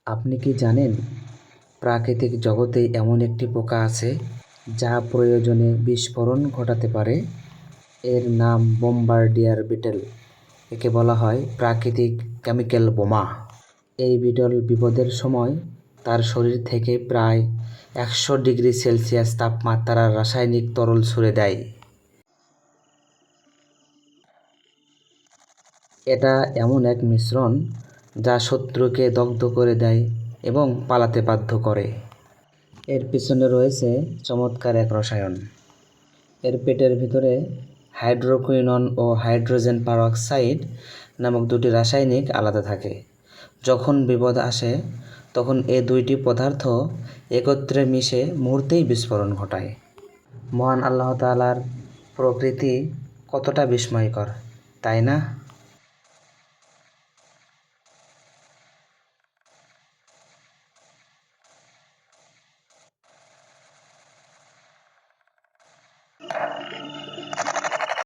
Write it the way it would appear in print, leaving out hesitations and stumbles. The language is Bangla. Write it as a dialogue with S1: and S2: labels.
S1: আপনি কি জানেন প্রাকৃতিক জগতে এমন একটি পোকা আছে যা প্রয়োজনে বিস্ফোরণ ঘটাতে পারে? এর নাম বোম্বার্ডিয়ার বিটল। একে বলা হয় প্রাকৃতিক কেমিক্যাল বোমা। এই বিটল বিপদের সময় তার শরীর থেকে প্রায় 100 ডিগ্রি সেলসিয়াস তাপমাত্রার রাসায়নিক তরল ছুড়ে দেয়। এটা এমন এক মিশ্রণ যা শত্রুকে দগ্ধ করে দেয় এবং পালাতে বাধ্য করে। এর পিছনে রয়েছে চমৎকার এক রসায়ন। এর পেটের ভিতরে হাইড্রোকুইনন ও হাইড্রোজেন পারঅক্সাইড নামক দুটি রাসায়নিক আলাদা থাকে। যখন বিপদ আসে তখন এ দুইটি পদার্থ একত্রে মিশে মুহূর্তেই বিস্ফোরণ ঘটায়। মহান আল্লাহ তাআলার প্রকৃতি কতটা বিস্ময়কর, তাই না?